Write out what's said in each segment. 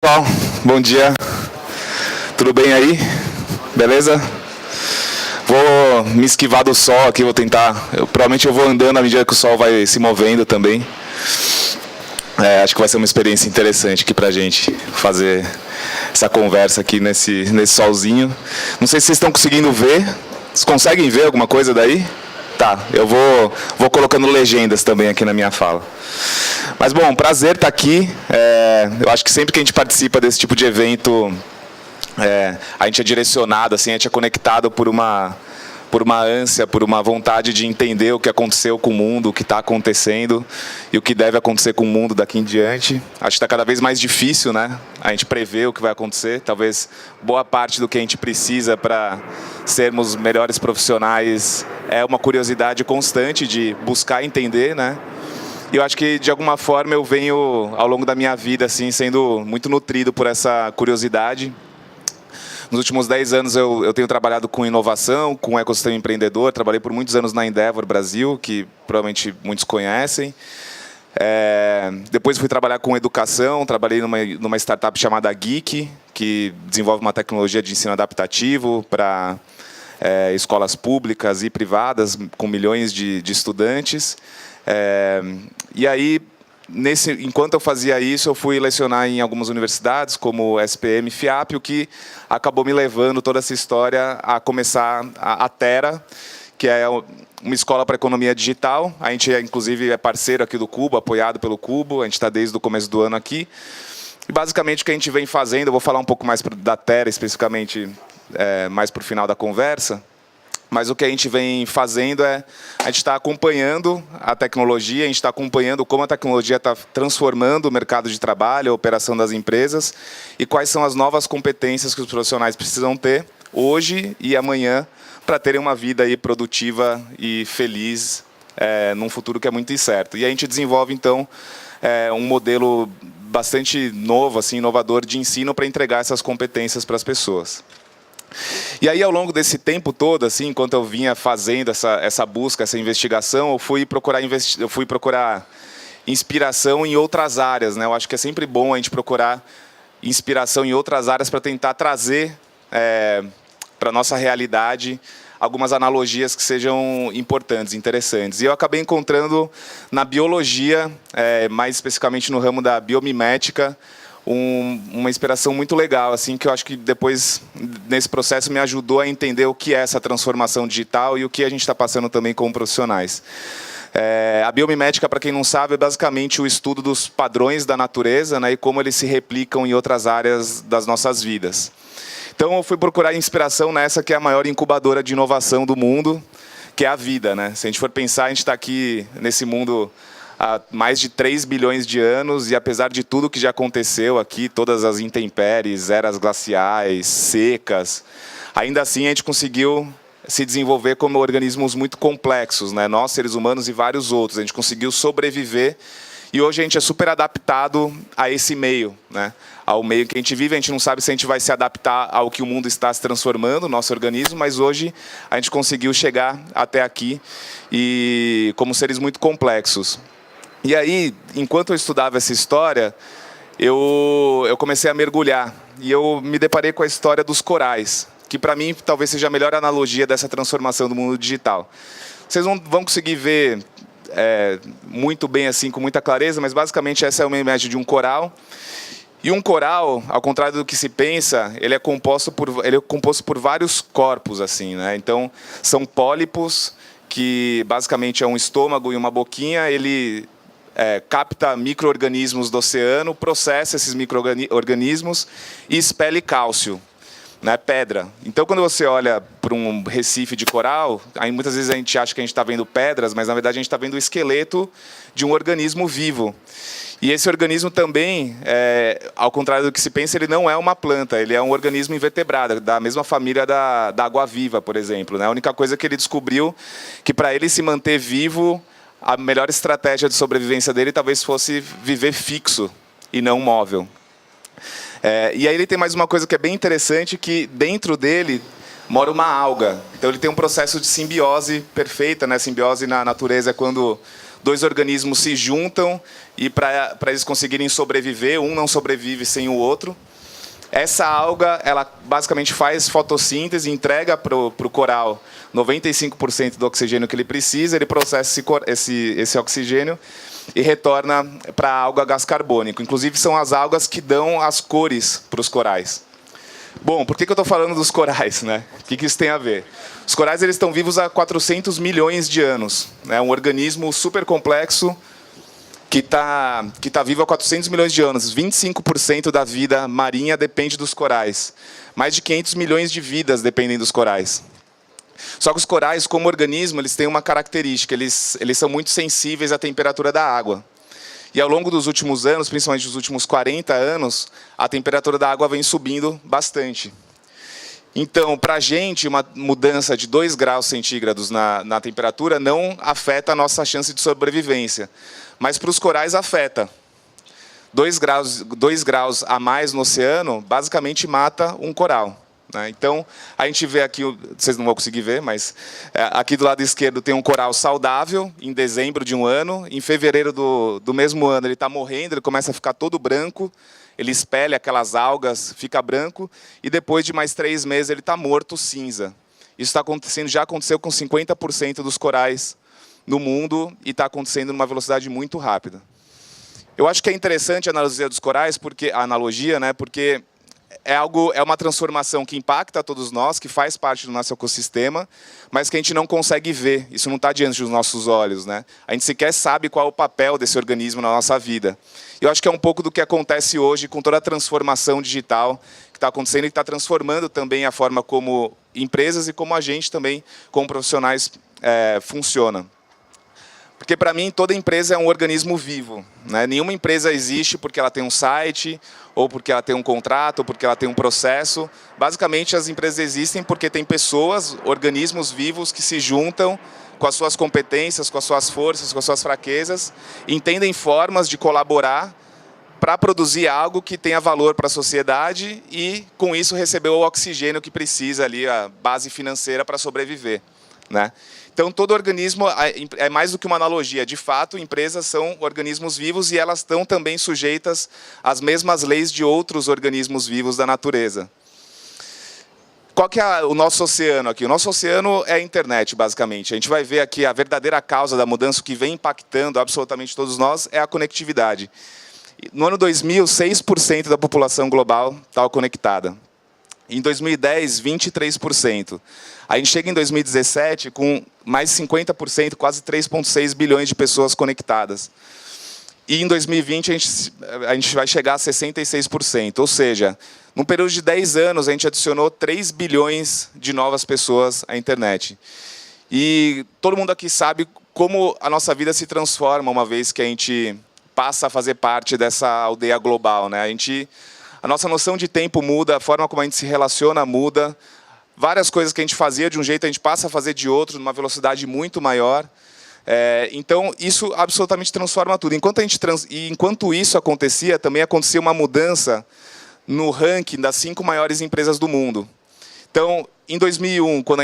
Pessoal, bom dia. Tudo bem aí? Beleza? Vou me esquivar do sol aqui, vou tentar. Provavelmente eu vou andando à medida que o sol vai se movendo também. Acho que vai ser uma experiência interessante aqui pra gente fazer essa conversa aqui nesse solzinho. Não sei se vocês estão conseguindo ver. Vocês conseguem ver alguma coisa daí? Tá, eu vou colocando legendas também aqui na minha fala. Mas, bom, prazer estar aqui. Eu acho que sempre que a gente participa desse tipo de evento, a gente é direcionado, assim, a gente é conectado por uma ânsia, por uma vontade de entender o que aconteceu com o mundo, o que está acontecendo e o que deve acontecer com o mundo daqui em diante. Acho que está cada vez mais difícil, né? A gente prever o que vai acontecer. Talvez boa parte do que a gente precisa para sermos melhores profissionais é uma curiosidade constante de buscar entender, né? E eu acho que, de alguma forma, eu venho, ao longo da minha vida, assim, sendo muito nutrido por essa curiosidade. Nos últimos 10 anos eu tenho trabalhado com inovação, com ecossistema empreendedor. Trabalhei por muitos anos na Endeavor Brasil, que provavelmente muitos conhecem. Depois fui trabalhar com educação, trabalhei numa startup chamada Geek, que desenvolve uma tecnologia de ensino adaptativo para escolas públicas e privadas, com milhões de estudantes. E aí, enquanto eu fazia isso, eu fui lecionar em algumas universidades, como SPM e FIAP, o que acabou me levando toda essa história a começar a Terra, que é uma escola para economia digital. A gente, inclusive, é parceiro aqui do Cubo, apoiado pelo Cubo. A gente está desde o começo do ano aqui. E, basicamente, o que a gente vem fazendo, eu vou falar um pouco mais da Terra, especificamente, mais para o final da conversa. Mas o que a gente vem fazendo a gente está acompanhando a tecnologia, a gente está acompanhando como a tecnologia está transformando o mercado de trabalho, a operação das empresas e quais são as novas competências que os profissionais precisam ter hoje e amanhã para terem uma vida aí produtiva e feliz num futuro que é muito incerto. E a gente desenvolve, então, um modelo bastante novo, assim, inovador de ensino para entregar essas competências para as pessoas. E aí, ao longo desse tempo todo, assim, enquanto eu vinha fazendo essa busca, essa investigação, eu fui procurar inspiração em outras áreas, né? Eu acho que é sempre bom a gente procurar inspiração em outras áreas para tentar trazer para a nossa realidade algumas analogias que sejam importantes, interessantes. E eu acabei encontrando na biologia, mais especificamente no ramo da biomimética, uma inspiração muito legal, assim, que eu acho que depois, nesse processo, me ajudou a entender o que é essa transformação digital e o que a gente está passando também como profissionais. A biomimética, para quem não sabe, é basicamente o estudo dos padrões da natureza, né, e como eles se replicam em outras áreas das nossas vidas. Então, eu fui procurar inspiração nessa que é a maior incubadora de inovação do mundo, que é a vida, né? Se a gente for pensar, a gente está aqui nesse mundo há mais de 3 bilhões de anos, e apesar de tudo que já aconteceu aqui, todas as intempéries, eras glaciais, secas, ainda assim a gente conseguiu se desenvolver como organismos muito complexos, né? Nós, seres humanos e vários outros, a gente conseguiu sobreviver, e hoje a gente é super adaptado a esse meio, né? Ao meio que a gente vive. A gente não sabe se a gente vai se adaptar ao que o mundo está se transformando, nosso organismo, mas hoje a gente conseguiu chegar até aqui, e como seres muito complexos. E aí, enquanto eu estudava essa história, eu comecei a mergulhar. E eu me deparei com a história dos corais, que para mim talvez seja a melhor analogia dessa transformação do mundo digital. Vocês não vão conseguir ver muito bem, assim, com muita clareza, mas basicamente essa é uma imagem de um coral. E um coral, ao contrário do que se pensa, ele é composto por vários corpos, assim, né? Então, são pólipos, que basicamente é um estômago e uma boquinha. Ele capta micro-organismos do oceano, processa esses micro-organismos e expele cálcio, né, pedra. Então, quando você olha para um recife de coral, aí muitas vezes a gente acha que a gente está vendo pedras, mas, na verdade, a gente está vendo o esqueleto de um organismo vivo. E esse organismo também, ao contrário do que se pensa, ele não é uma planta, ele é um organismo invertebrado, da mesma família da água-viva, por exemplo, né? A única coisa que ele descobriu que, para ele se manter vivo, a melhor estratégia de sobrevivência dele talvez fosse viver fixo e não móvel. E aí ele tem mais uma coisa que é bem interessante, que dentro dele mora uma alga. Então ele tem um processo de simbiose perfeita, né? Simbiose na natureza é quando dois organismos se juntam e para eles conseguirem sobreviver, um não sobrevive sem o outro. Essa alga, ela basicamente faz fotossíntese, entrega para o coral 95% do oxigênio que ele precisa, ele processa esse oxigênio e retorna para a alga gás carbônico. Inclusive, são as algas que dão as cores para os corais. Bom, por que eu estou falando dos corais, né? O que isso tem a ver? Os corais eles estão vivos há 400 milhões de anos. É um organismo super complexo que tá vivo há 400 milhões de anos. 25% da vida marinha depende dos corais. Mais de 500 milhões de vidas dependem dos corais. Só que os corais, como organismo, eles têm uma característica. Eles são muito sensíveis à temperatura da água. E ao longo dos últimos anos, principalmente dos últimos 40 anos, a temperatura da água vem subindo bastante. Então, para a gente, uma mudança de 2 graus centígrados na temperatura não afeta a nossa chance de sobrevivência. Mas para os corais afeta. 2 graus a mais no oceano, basicamente mata um coral. Então, a gente vê aqui, vocês não vão conseguir ver, mas aqui do lado esquerdo tem um coral saudável, em dezembro de um ano. Em fevereiro do mesmo ano, ele está morrendo, ele começa a ficar todo branco, ele espelha aquelas algas, fica branco, e depois de mais 3 meses ele está morto, cinza. Isso está acontecendo, já aconteceu com 50% dos corais no mundo, e está acontecendo numa velocidade muito rápida. Eu acho que é interessante a analogia dos corais, porque é uma transformação que impacta a todos nós, que faz parte do nosso ecossistema, mas que a gente não consegue ver. Isso não está diante dos nossos olhos, né? A gente sequer sabe qual é o papel desse organismo na nossa vida. Eu acho que é um pouco do que acontece hoje com toda a transformação digital que está acontecendo e que está transformando também a forma como empresas e como a gente também, como profissionais, funciona. Porque, para mim, toda empresa é um organismo vivo, né? Nenhuma empresa existe porque ela tem um site, ou porque ela tem um contrato, ou porque ela tem um processo. Basicamente, as empresas existem porque tem pessoas, organismos vivos que se juntam com as suas competências, com as suas forças, com as suas fraquezas, entendem formas de colaborar para produzir algo que tenha valor para a sociedade e, com isso, receber o oxigênio que precisa, ali, a base financeira para sobreviver, né? Então, todo organismo é mais do que uma analogia. De fato, empresas são organismos vivos e elas estão também sujeitas às mesmas leis de outros organismos vivos da natureza. Qual que é o nosso oceano aqui? O nosso oceano é a internet, basicamente. A gente vai ver aqui a verdadeira causa da mudança que vem impactando absolutamente todos nós é a conectividade. No ano 2000, 6% da população global estava conectada. Em 2010, 23%. A gente chega em 2017 com mais 50%, quase 3,6 bilhões de pessoas conectadas. E em 2020 a gente vai chegar a 66%. Ou seja, num período de 10 anos, a gente adicionou 3 bilhões de novas pessoas à internet. E todo mundo aqui sabe como a nossa vida se transforma uma vez que a gente passa a fazer parte dessa aldeia global, né? A nossa noção de tempo muda, a forma como a gente se relaciona muda. Várias coisas que a gente fazia de um jeito, a gente passa a fazer de outro, numa velocidade muito maior. Então, isso absolutamente transforma tudo. Enquanto isso acontecia, também acontecia uma mudança no ranking das 5 maiores empresas do mundo. Então, em 2001, quando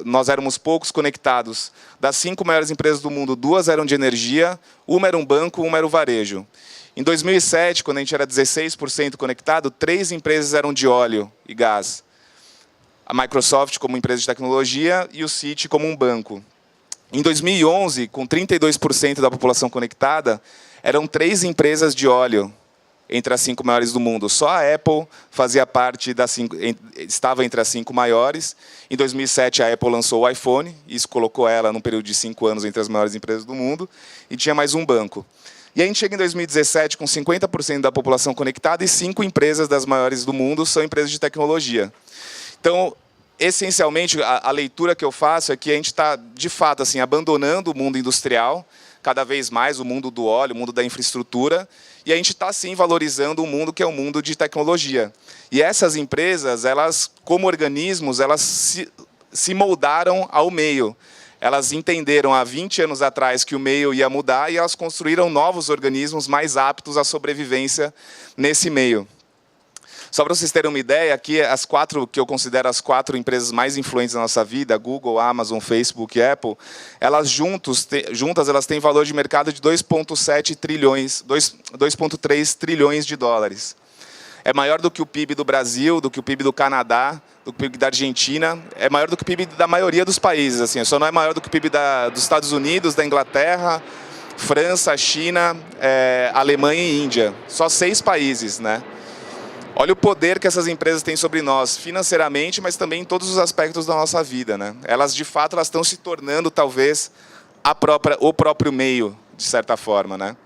nós éramos poucos conectados, das 5 maiores empresas do mundo, 2 eram de energia, uma era um banco, uma era o varejo. Em 2007, quando a gente era 16% conectado, 3 empresas eram de óleo e gás. A Microsoft como empresa de tecnologia e o Citi como um banco. Em 2011, com 32% da população conectada, eram 3 empresas de óleo entre as 5 maiores do mundo. Só a Apple fazia parte estava entre as 5 maiores. Em 2007, a Apple lançou o iPhone, isso colocou ela, num período de 5 anos, entre as maiores empresas do mundo, e tinha mais um banco. E a gente chega em 2017 com 50% da população conectada e 5 empresas das maiores do mundo são empresas de tecnologia. Então, essencialmente, a leitura que eu faço é que a gente está, de fato, assim, abandonando o mundo industrial, cada vez mais o mundo do óleo, o mundo da infraestrutura, e a gente está, sim, valorizando um mundo que é o mundo de tecnologia. E essas empresas, elas, como organismos, elas se moldaram ao meio. Elas entenderam há 20 anos atrás que o meio ia mudar e elas construíram novos organismos mais aptos à sobrevivência nesse meio. Só para vocês terem uma ideia, aqui as 4 que eu considero as 4 empresas mais influentes da nossa vida, Google, Amazon, Facebook e Apple, elas juntas elas têm valor de mercado de 2,7 trilhões, 2,3 trilhões de dólares. É maior do que o PIB do Brasil, do que o PIB do Canadá, do que o PIB da Argentina, é maior do que o PIB da maioria dos países, assim, só não é maior do que o PIB dos Estados Unidos, da Inglaterra, França, China, Alemanha e Índia. Só 6 países, né? Olha o poder que essas empresas têm sobre nós, financeiramente, mas também em todos os aspectos da nossa vida, né? Elas, de fato, elas estão se tornando, talvez, o próprio meio, de certa forma, né?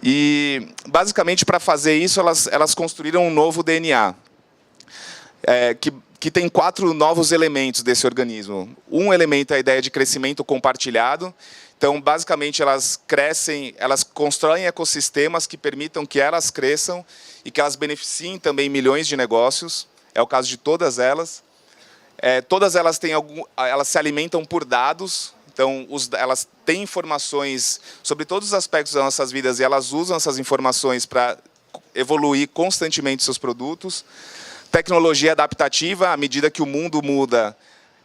E, basicamente, para fazer isso, elas construíram um novo DNA, que tem 4 novos elementos desse organismo. Um elemento é a ideia de crescimento compartilhado. Então, basicamente, elas constroem ecossistemas que permitam que elas cresçam e que elas beneficiem também milhões de negócios. É o caso de todas elas. Todas elas elas se alimentam por dados. Então, elas têm informações sobre todos os aspectos das nossas vidas e elas usam essas informações para evoluir constantemente seus produtos. Tecnologia adaptativa, à medida que o mundo muda,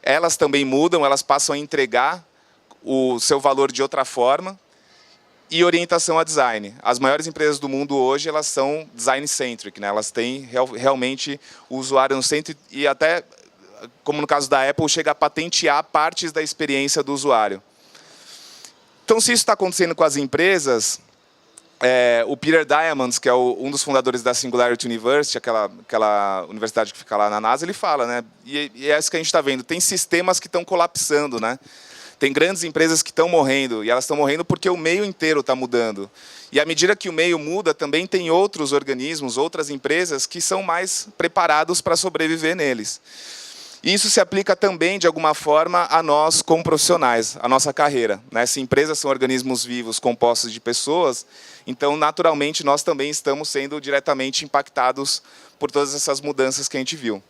elas também mudam, elas passam a entregar o seu valor de outra forma. E orientação a design. As maiores empresas do mundo hoje, elas são design-centric, né? Elas têm realmente o usuário no centro e até, como no caso da Apple, chega a patentear partes da experiência do usuário. Então, se isso está acontecendo com as empresas, o Peter Diamandis, que é um dos fundadores da Singularity University, aquela universidade que fica lá na NASA, ele fala, né? E é isso que a gente está vendo. Tem sistemas que estão colapsando, né? Tem grandes empresas que estão morrendo, e elas estão morrendo porque o meio inteiro está mudando. E à medida que o meio muda, também tem outros organismos, outras empresas que são mais preparados para sobreviver neles. E isso se aplica também, de alguma forma, a nós como profissionais, a nossa carreira, né? Se empresas são organismos vivos compostos de pessoas, então, naturalmente, nós também estamos sendo diretamente impactados por todas essas mudanças que a gente viu.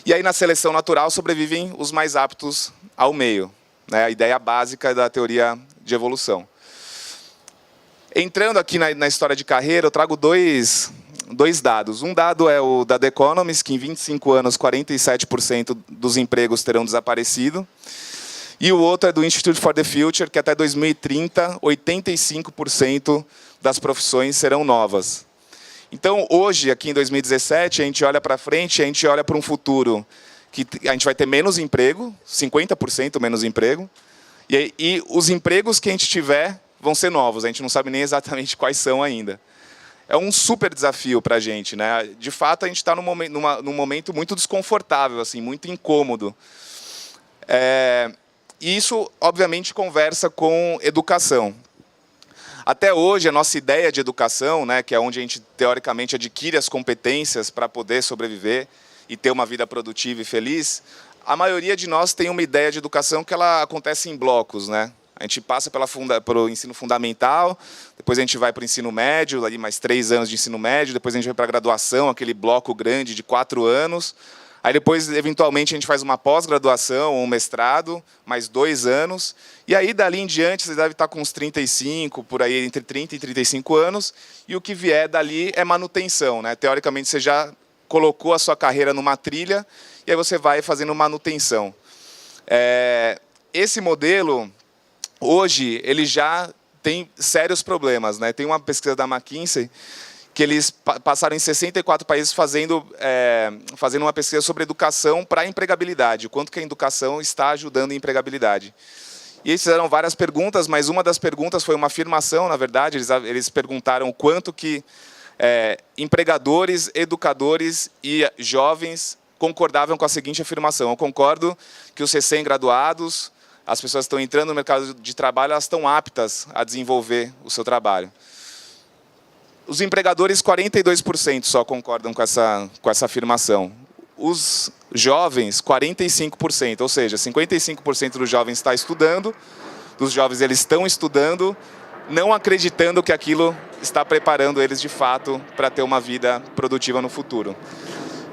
E aí, na seleção natural, sobrevivem os mais aptos ao meio. A ideia básica da teoria de evolução. Entrando aqui na história de carreira, eu trago dois dados. Um dado é o da The Economist, que em 25 anos, 47% dos empregos terão desaparecido. E o outro é do Institute for the Future, que até 2030, 85% das profissões serão novas. Então, hoje, aqui em 2017, a gente olha para frente, a gente olha para um futuro que a gente vai ter menos emprego, 50% menos emprego, e os empregos que a gente tiver vão ser novos, a gente não sabe nem exatamente quais são ainda. É um super desafio para a gente, né? De fato, a gente está num momento muito desconfortável, assim, muito incômodo. E isso, obviamente, conversa com educação. Até hoje, a nossa ideia de educação, né, que é onde a gente, teoricamente, adquire as competências para poder sobreviver e ter uma vida produtiva e feliz, a maioria de nós tem uma ideia de educação que ela acontece em blocos, né? A gente passa pelo ensino fundamental, depois a gente vai para o ensino médio, ali mais 3 anos de ensino médio, depois a gente vai para a graduação, aquele bloco grande de 4 anos. Aí depois, eventualmente, a gente faz uma pós-graduação ou um mestrado, mais 2 anos. E aí, dali em diante, você deve estar com uns 35, por aí, entre 30 e 35 anos. E o que vier dali é manutenção, né? Teoricamente, você já colocou a sua carreira numa trilha e aí você vai fazendo manutenção. Esse modelo, hoje, ele já tem sérios problemas, né? Tem uma pesquisa da McKinsey que eles passaram em 64 países fazendo uma pesquisa sobre educação para a empregabilidade, o quanto que a educação está ajudando a empregabilidade. E eles fizeram várias perguntas, mas uma das perguntas foi uma afirmação, na verdade, eles perguntaram o quanto que empregadores, educadores e jovens concordavam com a seguinte afirmação: eu concordo que os recém-graduados, as pessoas que estão entrando no mercado de trabalho, elas estão aptas a desenvolver o seu trabalho. Os empregadores, 42% só concordam com essa afirmação. Os jovens, 45%, ou seja, 55% dos jovens está estudando, dos jovens eles estão estudando, não acreditando que aquilo está preparando eles de fato para ter uma vida produtiva no futuro.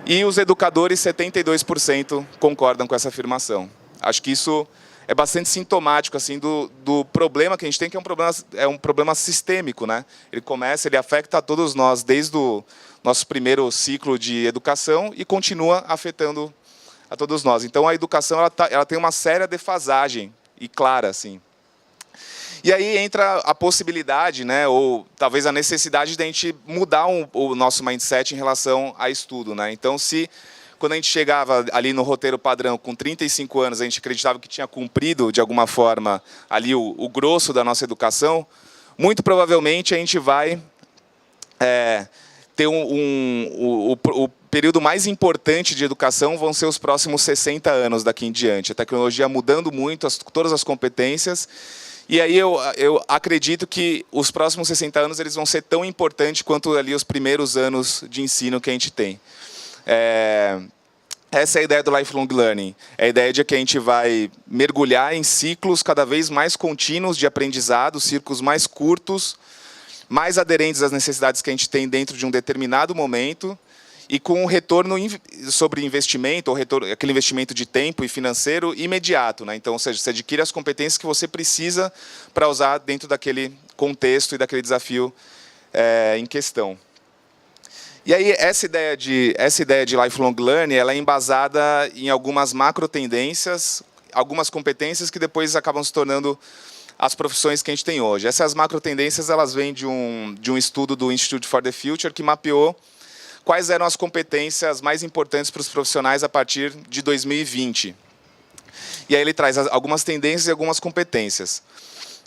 E os educadores, 72% concordam com essa afirmação. Acho que isso é bastante sintomático assim do problema que a gente tem, que é um problema sistêmico, né? Ele afeta a todos nós desde o nosso primeiro ciclo de educação e continua afetando a todos nós. Então a educação ela tem uma séria defasagem e clara assim. E aí entra a possibilidade, né, ou talvez a necessidade de a gente mudar o nosso mindset em relação a estudo, né? Então, quando a gente chegava ali no roteiro padrão com 35 anos, a gente acreditava que tinha cumprido, de alguma forma, ali o grosso da nossa educação, muito provavelmente a gente vai ter o período mais importante de educação vão ser os próximos 60 anos daqui em diante. A tecnologia mudando muito, todas as competências. E aí eu acredito que os próximos 60 anos eles vão ser tão importantes quanto ali os primeiros anos de ensino que a gente tem. Essa é a ideia do lifelong learning. É a ideia de que a gente vai mergulhar em ciclos cada vez mais contínuos de aprendizado, ciclos mais curtos, mais aderentes às necessidades que a gente tem dentro de um determinado momento, e com um retorno sobre investimento, ou aquele investimento de tempo e financeiro imediato, né? Então, ou seja, você adquire as competências que você precisa para usar dentro daquele contexto e daquele desafio em questão. E aí, essa ideia de lifelong learning ela é embasada em algumas macro tendências, algumas competências que depois acabam se tornando as profissões que a gente tem hoje. Essas macro tendências elas vêm de um estudo do Institute for the Future que mapeou quais eram as competências mais importantes para os profissionais a partir de 2020. E aí ele traz algumas tendências e algumas competências.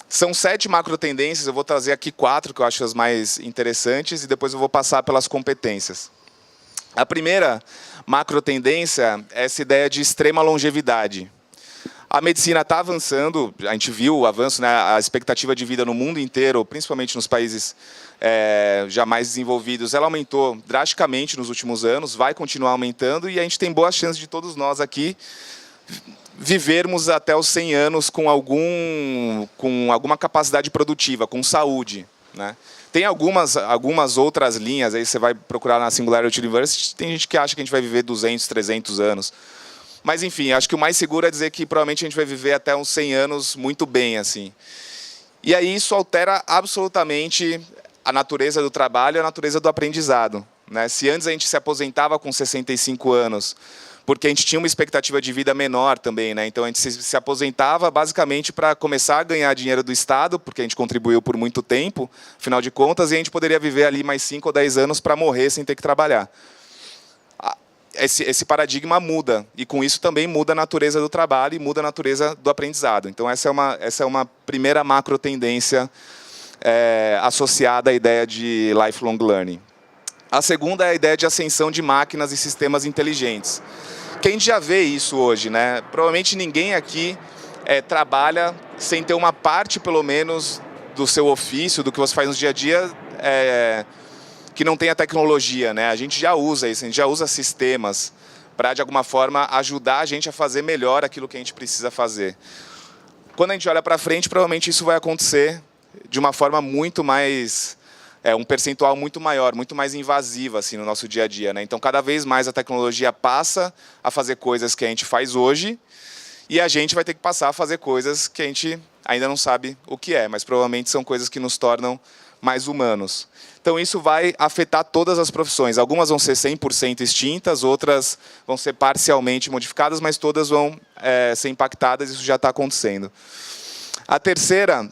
São 7 macro tendências, eu vou trazer aqui 4 que eu acho as mais interessantes e depois eu vou passar pelas competências. A primeira macro tendência é essa ideia de extrema longevidade. A medicina está avançando, a gente viu o avanço, né, a expectativa de vida no mundo inteiro, principalmente nos países já mais desenvolvidos, ela aumentou drasticamente nos últimos anos, vai continuar aumentando, e a gente tem boas chances de todos nós aqui vivermos até os 100 anos com alguma capacidade produtiva, com saúde, né? Tem algumas outras linhas, aí você vai procurar na Singularity University, tem gente que acha que a gente vai viver 200, 300 anos. Mas, enfim, acho que o mais seguro é dizer que provavelmente a gente vai viver até uns 100 anos muito bem, assim. E aí isso altera absolutamente a natureza do trabalho e a natureza do aprendizado, né? Se antes a gente se aposentava com 65 anos, porque a gente tinha uma expectativa de vida menor também, né? Então a gente se aposentava basicamente para começar a ganhar dinheiro do Estado, porque a gente contribuiu por muito tempo, afinal de contas, e a gente poderia viver ali mais 5 ou 10 anos para morrer sem ter que trabalhar. Esse paradigma muda, e com isso também muda a natureza do trabalho e muda a natureza do aprendizado. Então essa é uma primeira macro tendência associada à ideia de lifelong learning. A segunda é a ideia de ascensão de máquinas e sistemas inteligentes. Que a gente já vê isso hoje, né? Provavelmente ninguém aqui trabalha sem ter uma parte, pelo menos, do seu ofício, do que você faz no dia a dia, que não tem a tecnologia, né? A gente já usa isso, a gente já usa sistemas para, de alguma forma, ajudar a gente a fazer melhor aquilo que a gente precisa fazer. Quando a gente olha para frente, provavelmente isso vai acontecer de uma forma muito mais... um percentual muito maior, muito mais invasiva assim, no nosso dia a dia, né? Então, cada vez mais a tecnologia passa a fazer coisas que a gente faz hoje e a gente vai ter que passar a fazer coisas que a gente ainda não sabe o que é, mas provavelmente são coisas que nos tornam mais humanos. Então, isso vai afetar todas as profissões. Algumas vão ser 100% extintas, outras vão ser parcialmente modificadas, mas todas vão ser impactadas, isso já está acontecendo. A terceira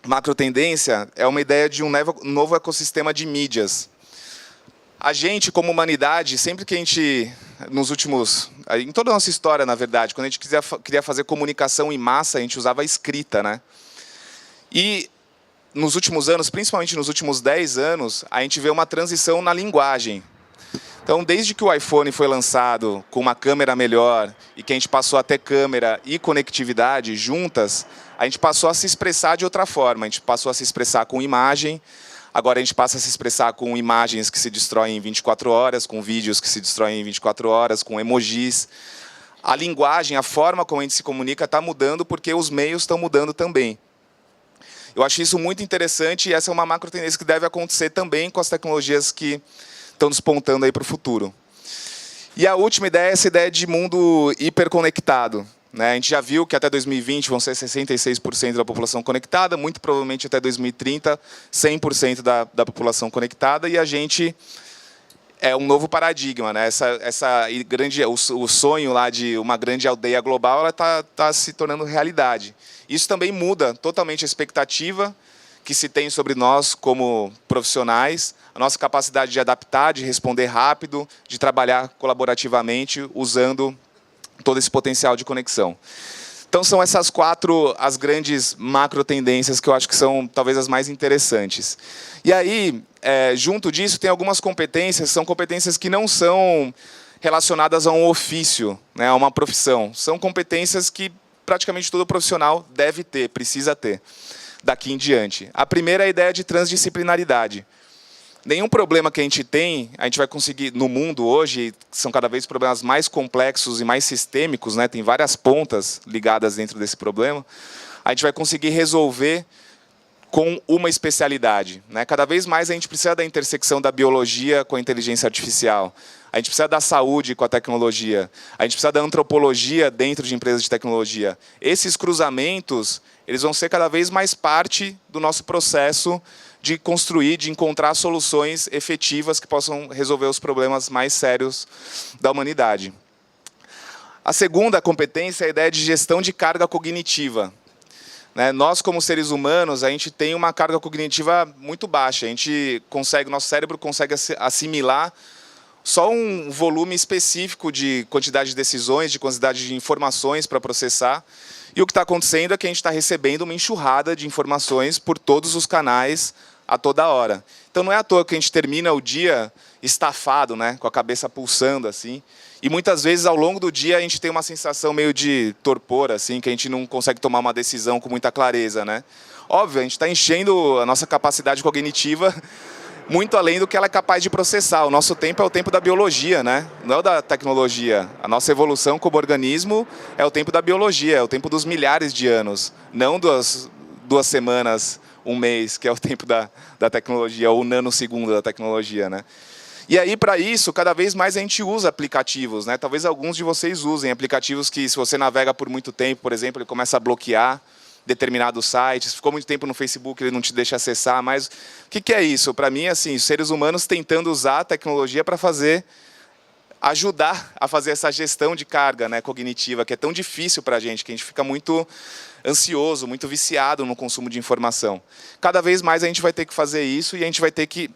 macro tendência é uma ideia de um novo ecossistema de mídias. A gente, como humanidade, sempre que a gente, em toda a nossa história, na verdade, quando a gente queria fazer comunicação em massa, a gente usava a escrita, né? E nos últimos anos, principalmente nos últimos 10 anos, a gente vê uma transição na linguagem. Então, desde que o iPhone foi lançado com uma câmera melhor e que a gente passou a ter câmera e conectividade juntas, a gente passou a se expressar de outra forma. A gente passou a se expressar com imagem, agora a gente passa a se expressar com imagens que se destroem em 24 horas, com vídeos que se destroem em 24 horas, com emojis. A linguagem, a forma como a gente se comunica está mudando porque os meios estão mudando também. Eu acho isso muito interessante e essa é uma macro tendência que deve acontecer também com as tecnologias que estão despontando aí para o futuro. E a última ideia é essa ideia de mundo hiperconectado, né? A gente já viu que até 2020 vão ser 66% da população conectada, muito provavelmente até 2030, 100% da população conectada, e a gente é um novo paradigma, né? O sonho lá de uma grande aldeia global, ela tá se tornando realidade. Isso também muda totalmente a expectativa que se tem sobre nós como profissionais, a nossa capacidade de adaptar, de responder rápido, de trabalhar colaborativamente, usando todo esse potencial de conexão. Então, são essas 4 as grandes macro tendências que eu acho que são talvez as mais interessantes. E aí, junto disso, tem algumas competências, são competências que não são relacionadas a um ofício, né, a uma profissão. São competências que praticamente todo profissional deve ter, precisa ter, daqui em diante. A primeira é a ideia de transdisciplinaridade. Nenhum problema que a gente tem, a gente vai conseguir, no mundo hoje, são cada vez problemas mais complexos e mais sistêmicos, né? Tem várias pontas ligadas dentro desse problema, a gente vai conseguir resolver com uma especialidade, né? Cada vez mais a gente precisa da intersecção da biologia com a inteligência artificial, a gente precisa da saúde com a tecnologia, a gente precisa da antropologia dentro de empresas de tecnologia. Esses cruzamentos, eles vão ser cada vez mais parte do nosso processo de construir, de encontrar soluções efetivas que possam resolver os problemas mais sérios da humanidade. A segunda competência é a ideia de gestão de carga cognitiva. Nós, como seres humanos, a gente tem uma carga cognitiva muito baixa. Nosso cérebro consegue assimilar só um volume específico de quantidade de decisões, de quantidade de informações para processar. E o que está acontecendo é que a gente está recebendo uma enxurrada de informações por todos os canais, a toda hora. Então, não é à toa que a gente termina o dia estafado, né, com a cabeça pulsando, assim. E muitas vezes, ao longo do dia, a gente tem uma sensação meio de torpor, assim, que a gente não consegue tomar uma decisão com muita clareza, né? Óbvio, a gente está enchendo a nossa capacidade cognitiva muito além do que ela é capaz de processar. O nosso tempo é o tempo da biologia, né? Não é o da tecnologia. A nossa evolução como organismo é o tempo da biologia, é o tempo dos milhares de anos, não das 2 semanas, 1 mês, que é o tempo da tecnologia, ou o nanosegundo da tecnologia, né? E aí, para isso, cada vez mais a gente usa aplicativos, né? Talvez alguns de vocês usem aplicativos que, se você navega por muito tempo, por exemplo, ele começa a bloquear determinados sites, ficou muito tempo no Facebook, ele não te deixa acessar, mas o que é isso? Para mim, assim, os seres humanos tentando usar a tecnologia para ajudar a fazer essa gestão de carga, né, cognitiva, que é tão difícil para a gente, que a gente fica muito ansioso, muito viciado no consumo de informação. Cada vez mais a gente vai ter que fazer isso e a gente vai ter que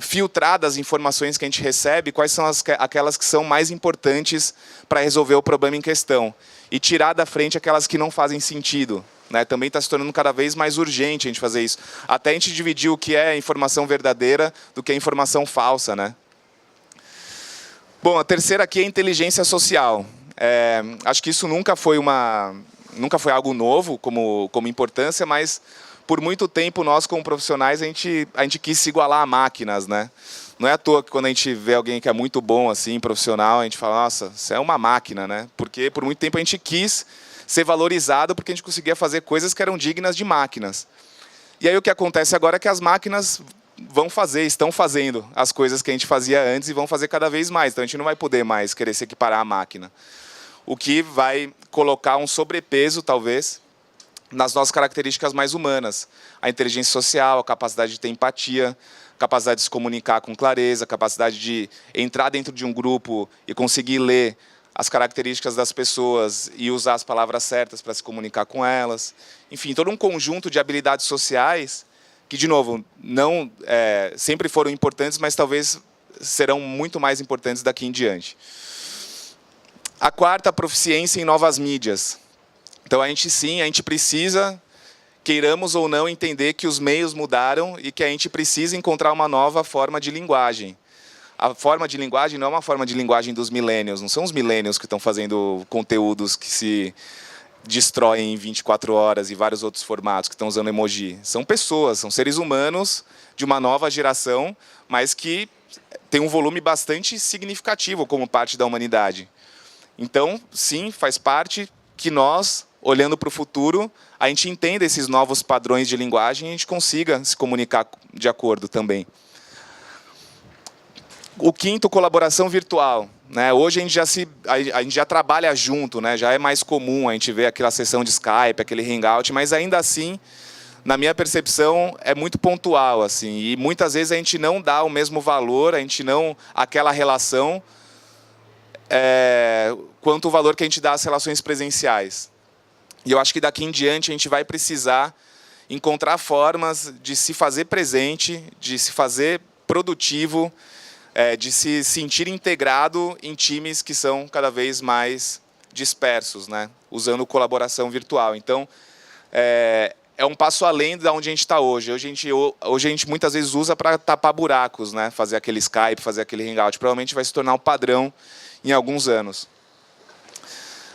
filtrar das informações que a gente recebe quais são aquelas que são mais importantes para resolver o problema em questão e tirar da frente aquelas que não fazem sentido, né? Também está se tornando cada vez mais urgente a gente fazer isso. Até a gente dividir o que é informação verdadeira do que é informação falsa, né? Bom, a terceira aqui é a inteligência social. Acho que isso nunca foi algo novo como importância, mas por muito tempo nós, como profissionais, a gente quis se igualar a máquinas, né? Não é à toa que quando a gente vê alguém que é muito bom, assim, profissional, a gente fala, nossa, você é uma máquina, né? Porque por muito tempo a gente quis ser valorizado porque a gente conseguia fazer coisas que eram dignas de máquinas. E aí o que acontece agora é que as máquinas estão fazendo as coisas que a gente fazia antes e vão fazer cada vez mais. Então a gente não vai poder mais querer se equiparar à máquina. O que vai colocar um sobrepeso, talvez, nas nossas características mais humanas. A inteligência social, a capacidade de ter empatia, capacidade de se comunicar com clareza, capacidade de entrar dentro de um grupo e conseguir ler as características das pessoas e usar as palavras certas para se comunicar com elas. Enfim, todo um conjunto de habilidades sociais que, de novo, não sempre foram importantes, mas talvez serão muito mais importantes daqui em diante. A quarta, a proficiência em novas mídias. Então, a gente precisa, queiramos ou não, entender que os meios mudaram e que a gente precisa encontrar uma nova forma de linguagem. A forma de linguagem não é uma forma de linguagem dos millennials, não são os millennials que estão fazendo conteúdos que se destroem em 24 horas e vários outros formatos, que estão usando emoji. São pessoas, são seres humanos de uma nova geração, mas que tem um volume bastante significativo como parte da humanidade. Então, sim, faz parte que nós, olhando para o futuro, a gente entenda esses novos padrões de linguagem e a gente consiga se comunicar de acordo também. O quinto, colaboração virtual. Né? Hoje a gente já trabalha junto, né? Já é mais comum a gente ver aquela sessão de Skype, aquele Hangout, mas ainda assim, na minha percepção, é muito pontual, assim, e muitas vezes a gente não dá o mesmo valor, a gente não aquela relação quanto o valor que a gente dá às relações presenciais. E eu acho que daqui em diante a gente vai precisar encontrar formas de se fazer presente, de se fazer produtivo, de se sentir integrado em times que são cada vez mais dispersos, né? Usando colaboração virtual. Então, é um passo além de onde a gente está hoje. Hoje a gente muitas vezes usa para tapar buracos, né? Fazer aquele Skype, fazer aquele Hangout. Provavelmente vai se tornar um padrão em alguns anos.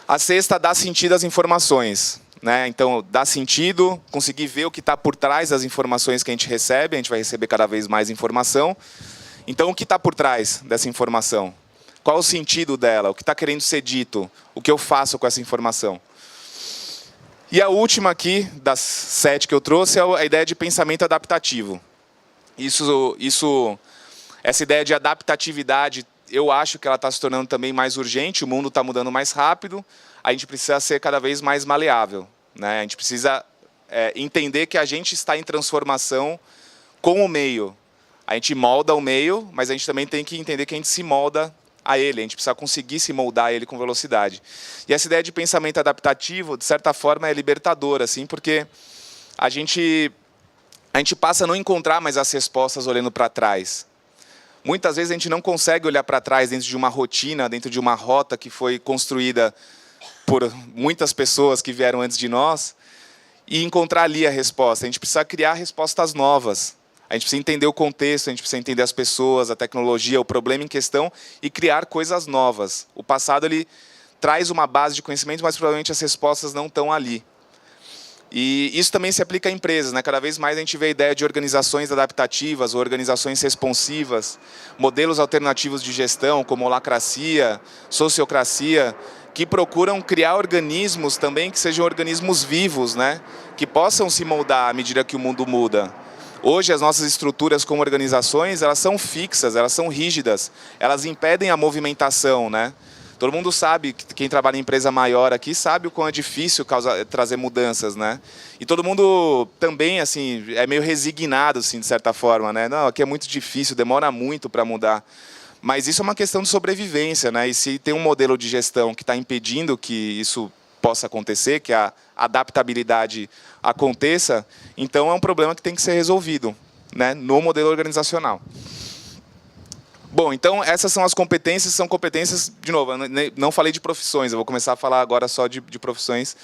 A sexta, dá sentido às informações. Né? Então, dá sentido, conseguir ver o que está por trás das informações que a gente recebe. A gente vai receber cada vez mais informação. Então, o que está por trás dessa informação? Qual o sentido dela? O que está querendo ser dito? O que eu faço com essa informação? E a última aqui, das 7 que eu trouxe, é a ideia de pensamento adaptativo. Essa ideia de adaptatividade, eu acho que ela está se tornando também mais urgente, o mundo está mudando mais rápido, a gente precisa ser cada vez mais maleável. Né? A gente precisa entender que a gente está em transformação com o meio. A gente molda o meio, mas a gente também tem que entender que a gente se molda a ele, a gente precisa conseguir se moldar a ele com velocidade. E essa ideia de pensamento adaptativo, de certa forma, é libertadora, assim, porque a gente passa a não encontrar mais as respostas olhando para trás. Muitas vezes a gente não consegue olhar para trás dentro de uma rotina, dentro de uma rota que foi construída por muitas pessoas que vieram antes de nós e encontrar ali a resposta. A gente precisa criar respostas novas. A gente precisa entender o contexto, a gente precisa entender as pessoas, a tecnologia, o problema em questão e criar coisas novas. O passado ele traz uma base de conhecimento, mas provavelmente as respostas não estão ali. E isso também se aplica a empresas, né? Cada vez mais a gente vê a ideia de organizações adaptativas, organizações responsivas, modelos alternativos de gestão, como holacracia, sociocracia, que procuram criar organismos também que sejam organismos vivos, né? Que possam se moldar à medida que o mundo muda. Hoje, as nossas estruturas como organizações, elas são fixas, elas são rígidas, elas impedem a movimentação, né? Todo mundo sabe, quem trabalha em empresa maior aqui, sabe o quão é difícil trazer mudanças, né? E todo mundo também, assim, é meio resignado, assim, de certa forma, né? Não, aqui é muito difícil, demora muito para mudar. Mas isso é uma questão de sobrevivência, né? E se tem um modelo de gestão que está impedindo que isso possa acontecer, que a adaptabilidade aconteça, então é um problema que tem que ser resolvido, né, no modelo organizacional. Bom, então essas são as competências, de novo, eu não falei de profissões, eu vou começar a falar agora só de profissões,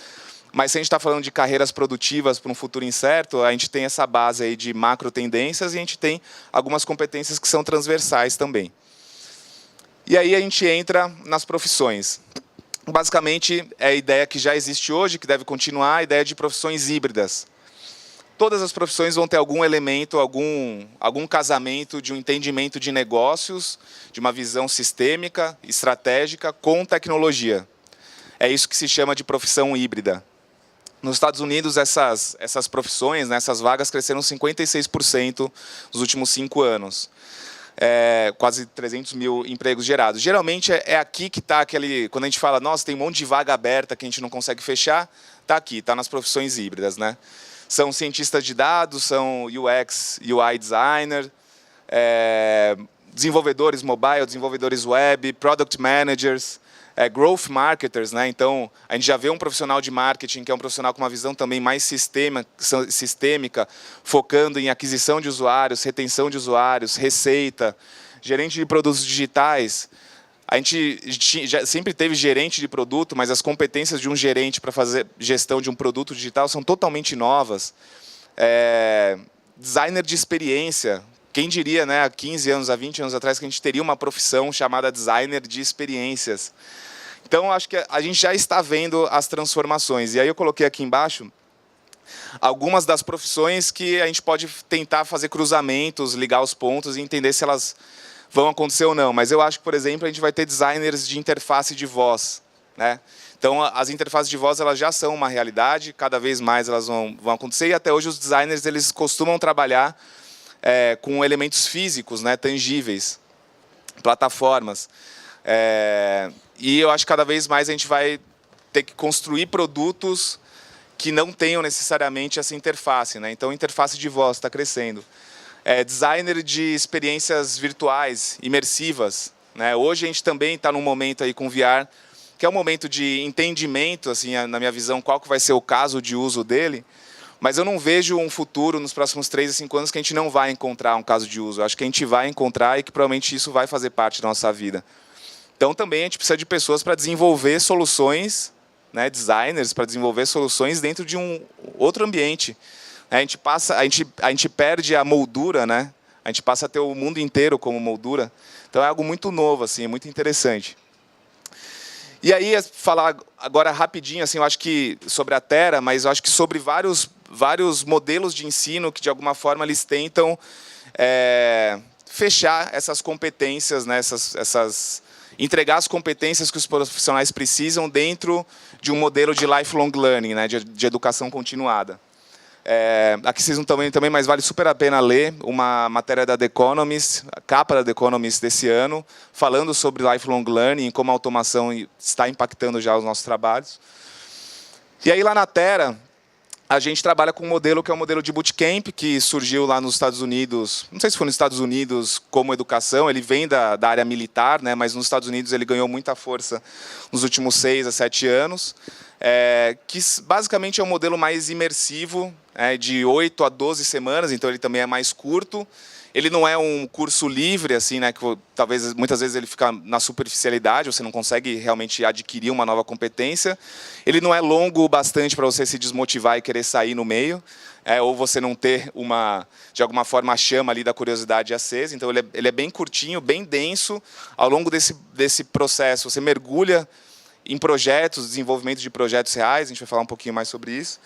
mas se a gente está falando de carreiras produtivas para um futuro incerto, a gente tem essa base aí de macro tendências e a gente tem algumas competências que são transversais também. E aí a gente entra nas profissões. Basicamente, é a ideia que já existe hoje, que deve continuar, a ideia de profissões híbridas. Todas as profissões vão ter algum elemento, algum casamento de um entendimento de negócios, de uma visão sistêmica, estratégica, com tecnologia. É isso que se chama de profissão híbrida. Nos Estados Unidos, essas profissões, né, essas vagas cresceram 56% nos últimos 5 anos. Quase 300 mil empregos gerados. Geralmente é aqui que está aquele... Quando a gente fala, nossa, tem um monte de vaga aberta que a gente não consegue fechar, está aqui, está nas profissões híbridas. Né? São cientistas de dados, são UX, UI designer, desenvolvedores mobile, desenvolvedores web, product managers, growth marketers. Né? Então, a gente já vê um profissional de marketing, que é um profissional com uma visão também mais sistêmica, focando em aquisição de usuários, retenção de usuários, receita, gerente de produtos digitais. A gente sempre teve gerente de produto, mas as competências de um gerente para fazer gestão de um produto digital são totalmente novas. Designer de experiência. Quem diria, né, há 15 anos, há 20 anos atrás, que a gente teria uma profissão chamada designer de experiências. Então, acho que a gente já está vendo as transformações. E aí eu coloquei aqui embaixo algumas das profissões que a gente pode tentar fazer cruzamentos, ligar os pontos e entender se elas vão acontecer ou não. Mas eu acho que, por exemplo, a gente vai ter designers de interface de voz. Né? Então, as interfaces de voz elas já são uma realidade, cada vez mais elas vão acontecer. E até hoje os designers eles costumam trabalhar com elementos físicos, né, tangíveis. plataformas. E eu acho que cada vez mais a gente vai ter que construir produtos que não tenham necessariamente essa interface, né? Então, a interface de voz está crescendo. Designer de experiências virtuais, imersivas, né? Hoje a gente também está num momento aí com VR, que é um momento de entendimento, assim, na minha visão, qual que vai ser o caso de uso dele, mas eu não vejo um futuro nos próximos 3 a 5 anos que a gente não vai encontrar um caso de uso. Eu acho que a gente vai encontrar e que provavelmente isso vai fazer parte da nossa vida. Então, também a gente precisa de pessoas para desenvolver soluções, né, designers, para desenvolver soluções dentro de um outro ambiente. A gente perde a moldura, né? A gente passa a ter o mundo inteiro como moldura. Então, é algo muito novo, assim, muito interessante. E aí, falar agora rapidinho, assim, eu acho que sobre a Terra, mas eu acho que sobre vários modelos de ensino que, de alguma forma, eles tentam fechar essas competências, né, entregar as competências que os profissionais precisam dentro de um modelo de lifelong learning, né, de educação continuada. Aqui vocês não estão vendo também, mas vale super a pena ler uma matéria da The Economist, a capa da The Economist desse ano, falando sobre lifelong learning e como a automação está impactando já os nossos trabalhos. E aí, lá na Terra, a gente trabalha com um modelo que é o modelo de bootcamp, que surgiu lá nos Estados Unidos, não sei se foi nos Estados Unidos como educação, ele vem da área militar, né, mas nos Estados Unidos ele ganhou muita força nos últimos 6 a 7 anos, que basicamente é um modelo mais imersivo, de 8 a 12 semanas, então ele também é mais curto. Ele não é um curso livre, assim, né, que talvez muitas vezes ele fica na superficialidade, você não consegue realmente adquirir uma nova competência. Ele não é longo o bastante para você se desmotivar e querer sair no meio, ou você não ter de alguma forma a chama ali da curiosidade acesa. Então ele é bem curtinho, bem denso. Ao longo desse processo, você mergulha em projetos, desenvolvimento de projetos reais, a gente vai falar um pouquinho mais sobre isso.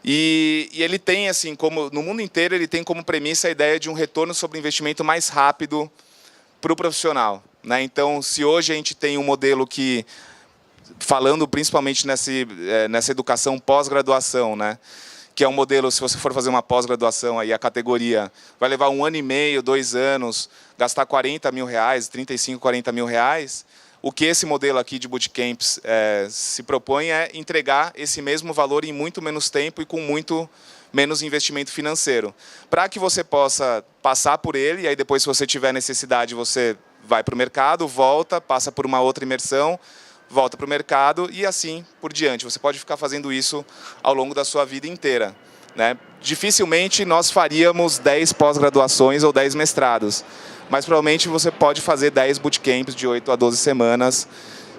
E ele tem, assim, como no mundo inteiro, ele tem como premissa a ideia de um retorno sobre investimento mais rápido para o profissional, né? Então, se hoje a gente tem um modelo que, falando principalmente nessa educação pós-graduação, né, que é um modelo, se você for fazer uma pós-graduação, aí a categoria vai levar 1 ano e meio, 2 anos, gastar 40 mil reais, 35, 40 mil reais. O que esse modelo aqui de bootcamps se propõe é entregar esse mesmo valor em muito menos tempo e com muito menos investimento financeiro. Para que você possa passar por ele, e aí depois, se você tiver necessidade, você vai para o mercado, volta, passa por uma outra imersão, volta para o mercado e assim por diante. Você pode ficar fazendo isso ao longo da sua vida inteira, né? Dificilmente nós faríamos 10 pós-graduações ou 10 mestrados, mas provavelmente você pode fazer 10 bootcamps de 8 a 12 semanas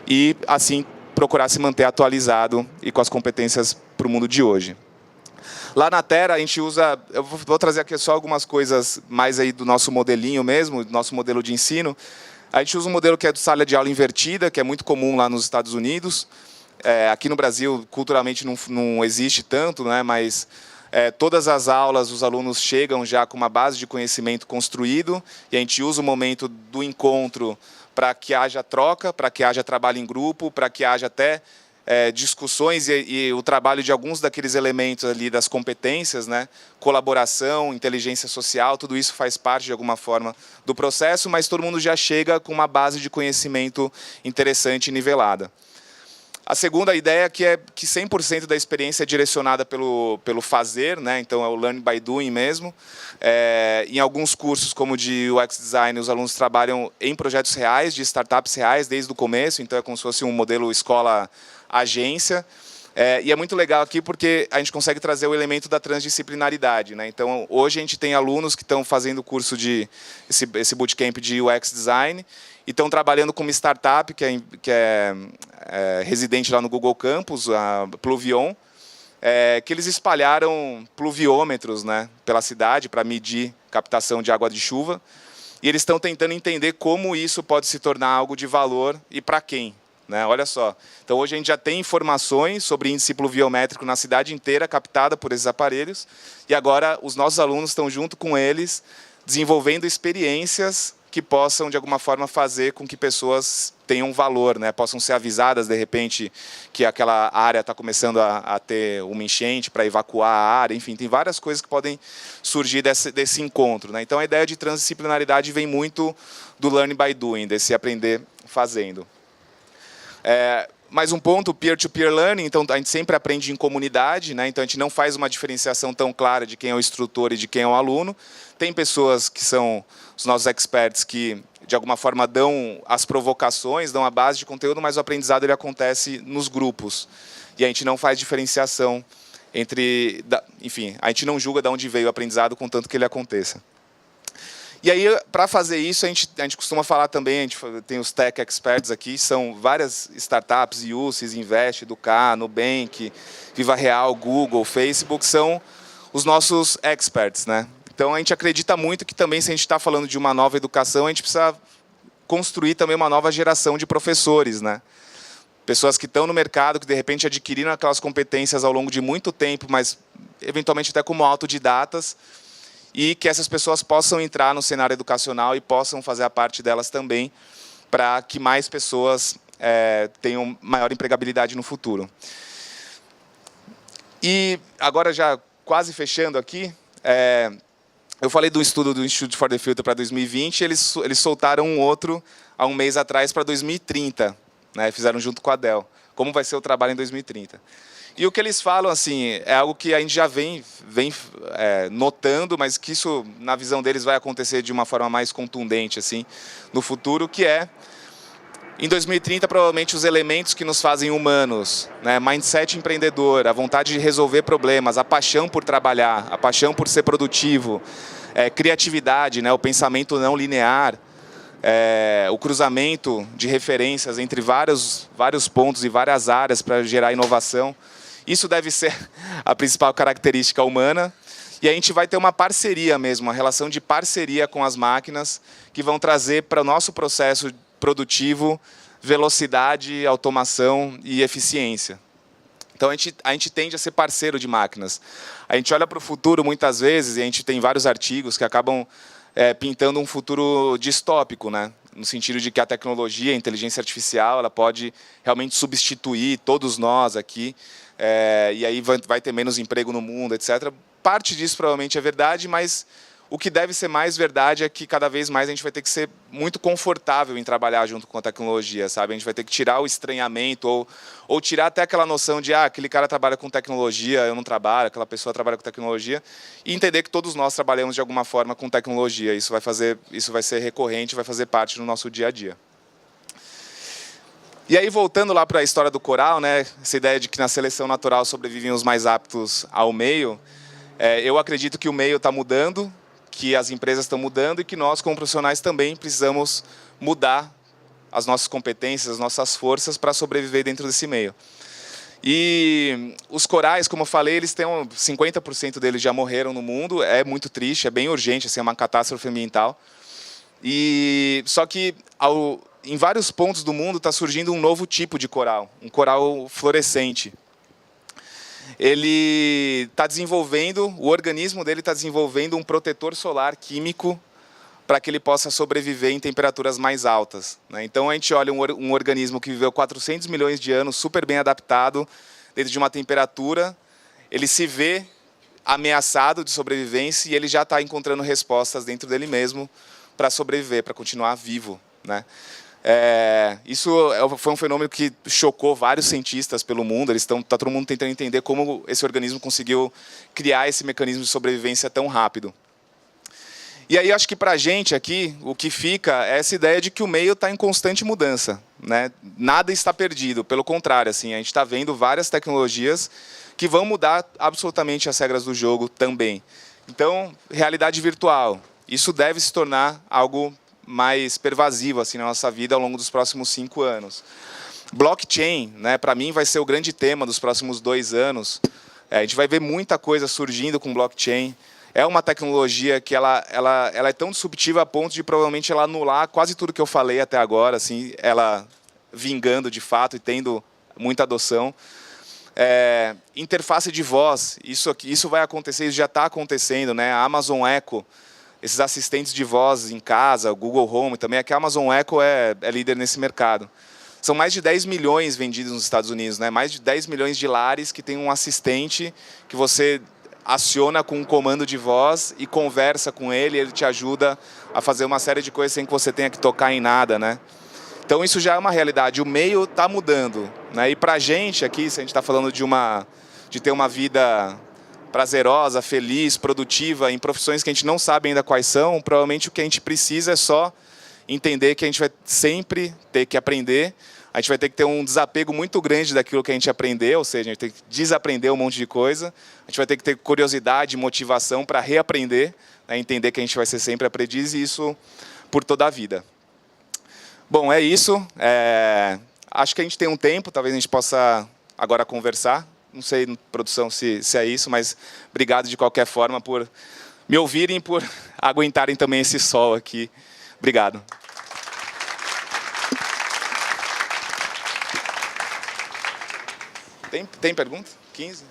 e, assim, procurar se manter atualizado e com as competências para o mundo de hoje. Lá na Terra, a gente usa... Eu vou trazer aqui só algumas coisas mais aí do nosso modelinho mesmo, do nosso modelo de ensino. A gente usa um modelo que é de sala de aula invertida, que é muito comum lá nos Estados Unidos. Aqui no Brasil, culturalmente, não existe tanto, né, mas... todas as aulas, os alunos chegam já com uma base de conhecimento construído e a gente usa o momento do encontro para que haja troca, para que haja trabalho em grupo, para que haja até discussões e o trabalho de alguns daqueles elementos ali das competências, né? Colaboração, inteligência social, tudo isso faz parte de alguma forma do processo, mas todo mundo já chega com uma base de conhecimento interessante e nivelada. A segunda ideia é que 100% da experiência é direcionada pelo fazer, né? Então é o learn by doing mesmo. Em alguns cursos, como de UX Design, os alunos trabalham em projetos reais, de startups reais, desde o começo, então é como se fosse um modelo escola-agência. E é muito legal aqui porque a gente consegue trazer o elemento da transdisciplinaridade, né? Então, hoje a gente tem alunos que estão fazendo o curso esse bootcamp de UX Design e estão trabalhando com uma startup que é residente lá no Google Campus, a Pluvion, que eles espalharam pluviômetros, né, pela cidade para medir captação de água de chuva. E eles estão tentando entender como isso pode se tornar algo de valor e para quem. Né? Olha só. Então, hoje a gente já tem informações sobre índice pluviométrico na cidade inteira, captada por esses aparelhos. E agora os nossos alunos estão junto com eles, desenvolvendo experiências que possam, de alguma forma, fazer com que pessoas tenham valor, né? Possam ser avisadas, de repente, que aquela área está começando a ter uma enchente para evacuar a área. Enfim, tem várias coisas que podem surgir desse encontro, né? Então, a ideia de transdisciplinaridade vem muito do learning by doing, desse aprender fazendo. Mais um ponto, peer-to-peer learning, então a gente sempre aprende em comunidade, né? Então a gente não faz uma diferenciação tão clara de quem é o instrutor e de quem é o aluno. Tem pessoas que são os nossos experts que, de alguma forma, dão as provocações, dão a base de conteúdo, mas o aprendizado ele acontece nos grupos. E a gente não faz diferenciação entre... Enfim, a gente não julga de onde veio o aprendizado, contanto que ele aconteça. E aí, para fazer isso, a gente costuma falar também, a gente tem os Tech Experts aqui, são várias startups, Usis, Invest, Educar, Nubank, Viva Real, Google, Facebook, são os nossos experts, né? Então, a gente acredita muito que também, se a gente está falando de uma nova educação, a gente precisa construir também uma nova geração de professores, né? Pessoas que estão no mercado, que de repente adquiriram aquelas competências ao longo de muito tempo, mas eventualmente até como autodidatas, e que essas pessoas possam entrar no cenário educacional e possam fazer a parte delas também, para que mais pessoas tenham maior empregabilidade no futuro. E agora, já quase fechando aqui, eu falei do estudo do Institute for the Future para 2020, eles soltaram um outro há um mês atrás para 2030, né, fizeram junto com a Dell, como vai ser o trabalho em 2030. E o que eles falam, assim, é algo que a gente já vem notando, mas que isso, na visão deles, vai acontecer de uma forma mais contundente, assim, no futuro, que em 2030, provavelmente, os elementos que nos fazem humanos, né, mindset empreendedor, a vontade de resolver problemas, a paixão por trabalhar, a paixão por ser produtivo, criatividade, né, o pensamento não linear, o cruzamento de referências entre vários pontos e várias áreas para gerar inovação. Isso deve ser a principal característica humana. E a gente vai ter uma parceria mesmo, uma relação de parceria com as máquinas que vão trazer para o nosso processo produtivo velocidade, automação e eficiência. Então, a gente tende a ser parceiro de máquinas. A gente olha para o futuro muitas vezes, e a gente tem vários artigos que acabam pintando um futuro distópico, né? No sentido de que a tecnologia, a inteligência artificial, ela pode realmente substituir todos nós aqui, e aí vai ter menos emprego no mundo, etc. Parte disso provavelmente é verdade, mas o que deve ser mais verdade é que cada vez mais a gente vai ter que ser muito confortável em trabalhar junto com a tecnologia, sabe? A gente vai ter que tirar o estranhamento ou tirar até aquela noção de aquele cara trabalha com tecnologia, eu não trabalho, aquela pessoa trabalha com tecnologia, e entender que todos nós trabalhamos de alguma forma com tecnologia. Isso vai ser recorrente, vai fazer parte do nosso dia a dia. E aí, voltando lá para a história do coral, né, essa ideia de que na seleção natural sobrevivem os mais aptos ao meio, eu acredito que o meio está mudando, que as empresas estão mudando e que nós, como profissionais, também precisamos mudar as nossas competências, as nossas forças para sobreviver dentro desse meio. E os corais, como eu falei, eles têm 50% deles já morreram no mundo, é muito triste, é bem urgente, assim, é uma catástrofe ambiental. Só que em vários pontos do mundo está surgindo um novo tipo de coral, um coral fluorescente. Ele está desenvolvendo, o organismo dele está desenvolvendo um protetor solar químico para que ele possa sobreviver em temperaturas mais altas, né? Então, a gente olha um organismo que viveu 400 milhões de anos, super bem adaptado, dentro de uma temperatura, ele se vê ameaçado de sobrevivência e ele já está encontrando respostas dentro dele mesmo para sobreviver, para continuar vivo, né? Isso foi um fenômeno que chocou vários cientistas pelo mundo. Está todo mundo tentando entender como esse organismo conseguiu criar esse mecanismo de sobrevivência tão rápido. E aí, acho que para a gente aqui, o que fica é essa ideia de que o meio está em constante mudança, né? Nada está perdido, pelo contrário, assim, a gente está vendo várias tecnologias que vão mudar absolutamente as regras do jogo também. Então, realidade virtual, isso deve se tornar algo mais pervasivo assim, na nossa vida ao longo dos próximos 5 anos. Blockchain, né, para mim, vai ser o grande tema dos próximos 2 anos. A gente vai ver muita coisa surgindo com blockchain. É uma tecnologia que ela é tão disruptiva a ponto de provavelmente ela anular quase tudo que eu falei até agora, assim, ela vingando de fato e tendo muita adoção. Interface de voz, isso vai acontecer, isso já está acontecendo, né? A Amazon Echo esses assistentes de voz em casa, o Google Home também, é que a Amazon Echo é líder nesse mercado. São mais de 10 milhões vendidos nos Estados Unidos, né? Mais de 10 milhões de lares que tem um assistente que você aciona com um comando de voz e conversa com ele, ele te ajuda a fazer uma série de coisas sem que você tenha que tocar em nada, né? Então isso já é uma realidade, o meio está mudando, né? E para a gente aqui, se a gente está falando de ter uma vida prazerosa, feliz, produtiva, em profissões que a gente não sabe ainda quais são, provavelmente o que a gente precisa é só entender que a gente vai sempre ter que aprender, a gente vai ter que ter um desapego muito grande daquilo que a gente aprendeu, ou seja, a gente tem que desaprender um monte de coisa, a gente vai ter que ter curiosidade e motivação para reaprender, né, entender que a gente vai ser sempre aprendiz e isso por toda a vida. Bom, é isso. Acho que a gente tem um tempo, talvez a gente possa agora conversar. Não sei, produção, se é isso, mas obrigado de qualquer forma por me ouvirem e por aguentarem também esse sol aqui. Obrigado. Tem pergunta? 15?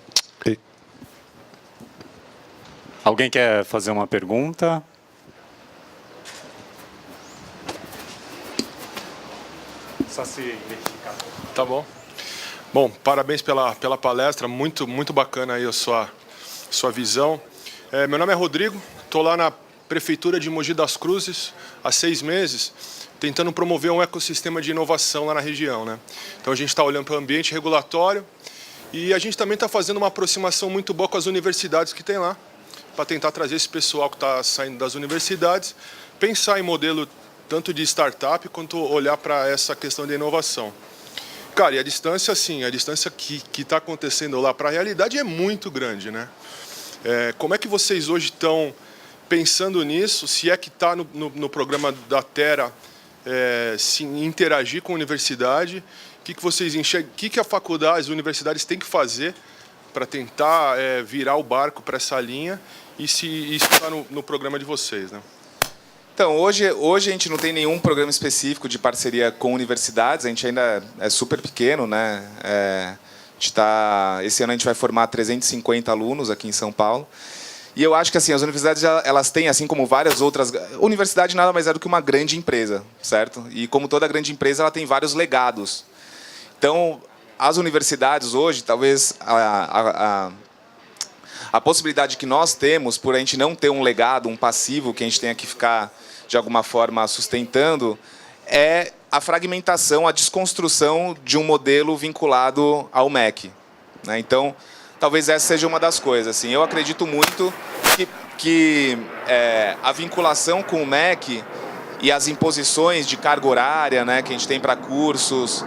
Alguém quer fazer uma pergunta? Só se identificar. Tá bom. Bom, parabéns pela palestra, muito bacana aí a sua visão. Meu nome é Rodrigo, estou lá na Prefeitura de Mogi das Cruzes há 6 meses, tentando promover um ecossistema de inovação lá na região, né? Então a gente está olhando para o ambiente regulatório e a gente também está fazendo uma aproximação muito boa com as universidades que tem lá, para tentar trazer esse pessoal que está saindo das universidades, pensar em modelo tanto de startup quanto olhar para essa questão de inovação. Cara, e a distância, assim, a distância que está acontecendo lá para a realidade é muito grande, né? Como é que vocês hoje estão pensando nisso? Se é que está no programa da Terra se interagir com a universidade, o que vocês enxergam? O que a faculdade, as universidades têm que fazer para tentar virar o barco para essa linha e se isso está no programa de vocês, né? Então, hoje a gente não tem nenhum programa específico de parceria com universidades, a gente ainda é super pequeno, né? Esse ano a gente vai formar 350 alunos aqui em São Paulo. E eu acho que assim, as universidades elas têm, assim como várias outras... Universidade nada mais é do que uma grande empresa, certo? E como toda grande empresa, ela tem vários legados. Então, as universidades hoje, talvez a possibilidade que nós temos, por a gente não ter um legado, um passivo que a gente tenha que ficar, de alguma forma, sustentando, é a fragmentação, a desconstrução de um modelo vinculado ao MEC, né? Então, talvez essa seja uma das coisas. Assim, eu acredito muito que a vinculação com o MEC e as imposições de carga horária, né, que a gente tem para cursos,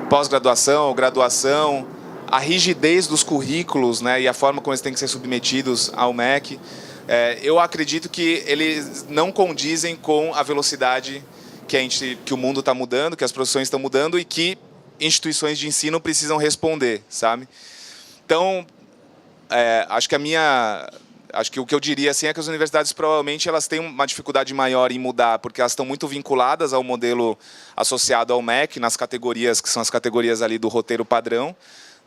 pós-graduação, graduação, a rigidez dos currículos, né, e a forma como eles têm que ser submetidos ao MEC, eu acredito que eles não condizem com a velocidade que o mundo está mudando, que as profissões estão mudando e que instituições de ensino precisam responder, sabe? Então, acho que o que eu diria assim é que as universidades provavelmente elas têm uma dificuldade maior em mudar, porque elas estão muito vinculadas ao modelo associado ao MEC, nas categorias que são as categorias ali do roteiro padrão,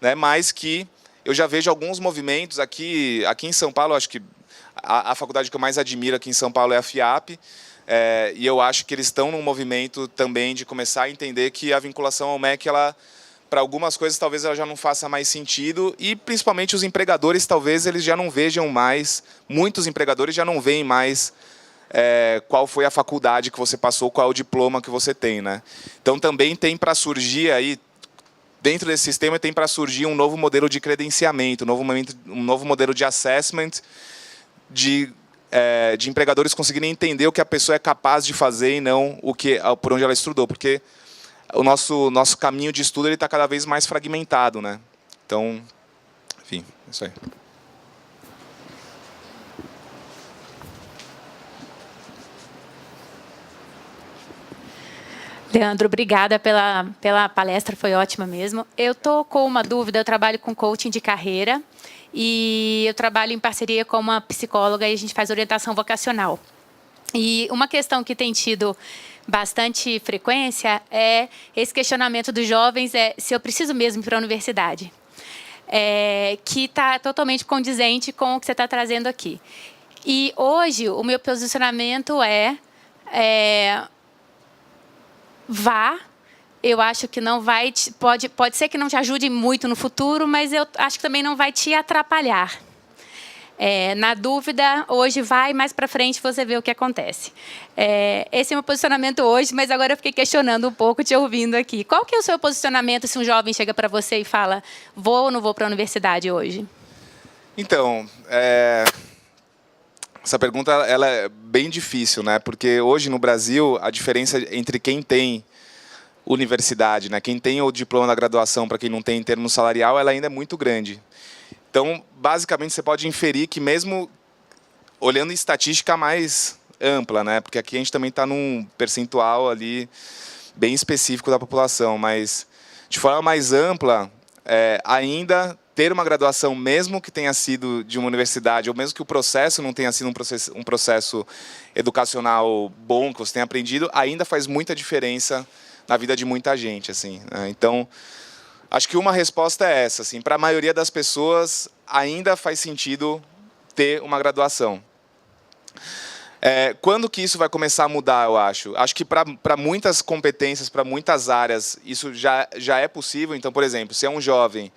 né? Mas que eu já vejo alguns movimentos aqui em São Paulo. Acho que a faculdade que eu mais admiro aqui em São Paulo é a FIAP, e eu acho que eles estão num movimento também de começar a entender que a vinculação ao MEC, para algumas coisas talvez ela já não faça mais sentido, e principalmente os empregadores talvez eles já não vejam mais, muitos empregadores já não veem mais qual foi a faculdade que você passou, qual é o diploma que você tem, né? Então também tem para surgir aí, dentro desse sistema tem para surgir um novo modelo de credenciamento, um novo modelo de assessment, de empregadores conseguirem entender o que a pessoa é capaz de fazer e não por onde ela estudou, porque o nosso caminho de estudo está cada vez mais fragmentado, né? Então, enfim, é isso aí. Leandro, obrigada pela palestra, foi ótima mesmo. Eu estou com uma dúvida, eu trabalho com coaching de carreira e eu trabalho em parceria com uma psicóloga e a gente faz orientação vocacional. E uma questão que tem tido bastante frequência é esse questionamento dos jovens, se eu preciso mesmo ir para a universidade, que está totalmente condizente com o que você está trazendo aqui. E hoje o meu posicionamento vá. Eu acho que não vai pode ser que não te ajude muito no futuro, mas eu acho que também não vai te atrapalhar. Na dúvida, hoje vai, mais para frente você vê o que acontece. Esse é o meu posicionamento hoje, mas agora eu fiquei questionando um pouco, te ouvindo aqui. Qual que é o seu posicionamento se um jovem chega para você e fala, vou ou não vou para a universidade hoje? Então, essa pergunta ela é bem difícil, né? Porque hoje no Brasil a diferença entre quem tem universidade, né? Quem tem o diploma da graduação para quem não tem em termos salarial, ela ainda é muito grande. Então, basicamente, você pode inferir que mesmo olhando em estatística mais ampla, né? Porque aqui a gente também está num percentual ali bem específico da população, mas de forma mais ampla, ainda ter uma graduação, mesmo que tenha sido de uma universidade, ou mesmo que o processo não tenha sido um processo educacional bom, que você tenha aprendido, ainda faz muita diferença na vida de muita gente, assim, né? Então, acho que uma resposta é essa, assim, para a maioria das pessoas ainda faz sentido ter uma graduação. Quando que isso vai começar a mudar, eu acho? Acho que para muitas competências, para muitas áreas, isso já é possível. Então, por exemplo, se é um jovem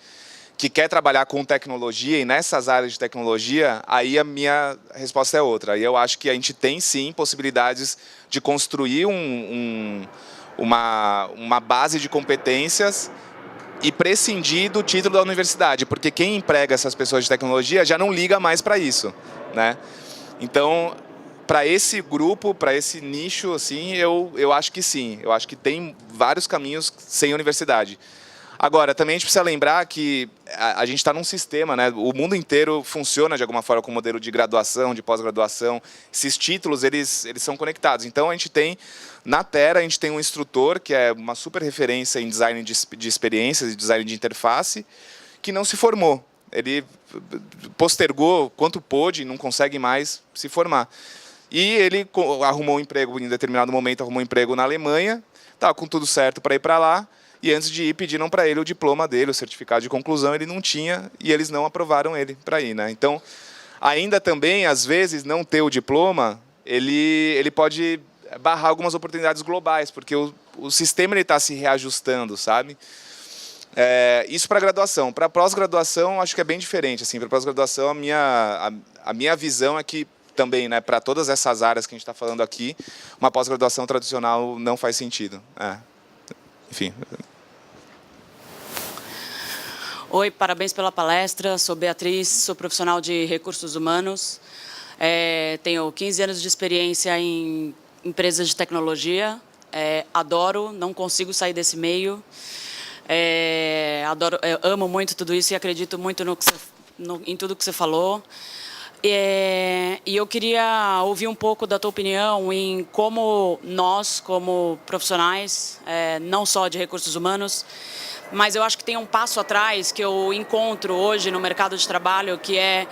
que quer trabalhar com tecnologia e nessas áreas de tecnologia, aí a minha resposta é outra. Aí eu acho que a gente tem, sim, possibilidades de construir uma base de competências e prescindir do título da universidade, porque quem emprega essas pessoas de tecnologia já não liga mais para isso, né? Então, para esse grupo, para esse nicho, assim, eu acho que sim. Eu acho que tem vários caminhos sem universidade. Agora, também a gente precisa lembrar que a gente está num sistema, né? O mundo inteiro funciona de alguma forma com modelo de graduação, de pós-graduação. Esses títulos, eles são conectados. Então, a gente tem, na Terra, a gente tem um instrutor, que é uma super referência em design de experiências e design de interface, que não se formou. Ele postergou quanto pôde, não consegue mais se formar. E ele arrumou um emprego, em determinado momento, arrumou um emprego na Alemanha, estava com tudo certo para ir para lá, e antes de ir, pediram para ele o diploma dele, o certificado de conclusão, ele não tinha, e eles não aprovaram ele para ir, né? Então, ainda também, às vezes, não ter o diploma, ele pode barrar algumas oportunidades globais, porque o sistema está se reajustando, sabe? Isso para graduação. Para pós-graduação, acho que é bem diferente. Assim, para pós-graduação, a minha visão é que também, né, para todas essas áreas que a gente está falando aqui, uma pós-graduação tradicional não faz sentido. Enfim. Oi, parabéns pela palestra. Sou Beatriz, sou profissional de recursos humanos. Tenho 15 anos de experiência em empresas de tecnologia. Adoro, não consigo sair desse meio. Amo muito tudo isso e acredito muito em tudo que você falou. E eu queria ouvir um pouco da tua opinião em como nós, como profissionais, não só de recursos humanos, mas eu acho que tem um passo atrás que eu encontro hoje no mercado de trabalho, que é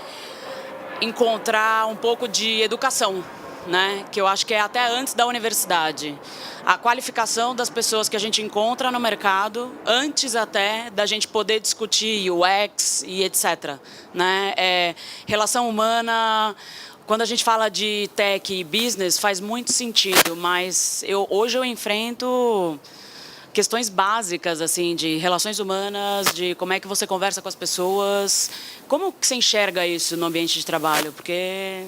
encontrar um pouco de educação, né? Que eu acho que é até antes da universidade. A qualificação das pessoas que a gente encontra no mercado, antes até da gente poder discutir UX e etc. Né? Relação humana, quando a gente fala de tech e business, faz muito sentido, mas hoje eu enfrento questões básicas assim de relações humanas, de como é que você conversa com as pessoas. Como que você enxerga isso no ambiente de trabalho? Porque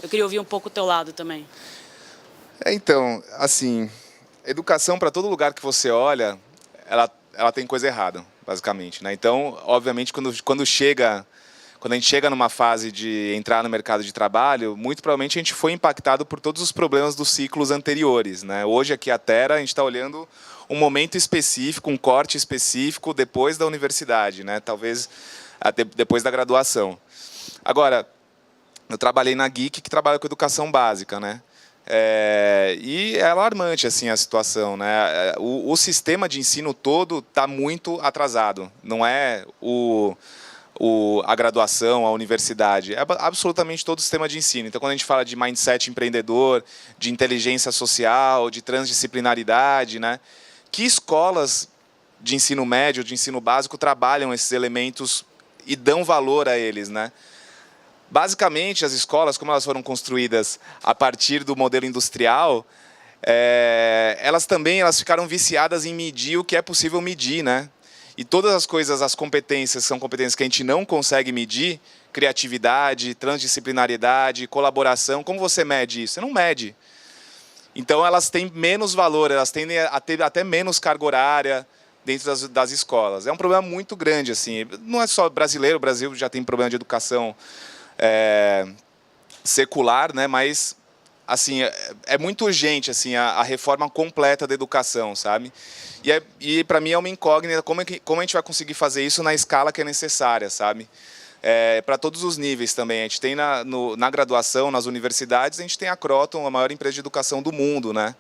eu queria ouvir um pouco o teu lado também. Então, assim, educação para todo lugar que você olha, ela tem coisa errada, basicamente, né? Então, obviamente, quando a gente chega numa fase de entrar no mercado de trabalho, muito provavelmente a gente foi impactado por todos os problemas dos ciclos anteriores, né? Hoje, aqui a Terra, a gente está olhando um momento específico, um corte específico depois da universidade, né? Talvez até depois da graduação. Agora, eu trabalhei na Geek, que trabalha com educação básica, né? E é alarmante assim a situação, né? O sistema de ensino todo está muito atrasado. Não é a graduação, a universidade, é absolutamente todo o sistema de ensino. Então, quando a gente fala de mindset empreendedor, de inteligência social, de transdisciplinaridade, né? Que escolas de ensino médio, de ensino básico trabalham esses elementos e dão valor a eles, né? basicamente, as escolas, como elas foram construídas a partir do modelo industrial, elas ficaram viciadas em medir o que é possível medir, né? E todas as coisas, as competências, são competências que a gente não consegue medir, criatividade, transdisciplinariedade, colaboração, como você mede isso? Você não mede. Então, elas têm menos valor, elas tendem a ter até menos carga horária dentro das escolas. É um problema muito grande, assim. Não é só brasileiro, o Brasil já tem problema de educação secular, né? Mas assim, é muito urgente assim, a reforma completa da educação, sabe? E para mim é uma incógnita como a gente vai conseguir fazer isso na escala que é necessária, sabe? Para todos os níveis também. A gente tem na graduação, nas universidades, a gente tem a Croton, a maior empresa de educação do mundo, né?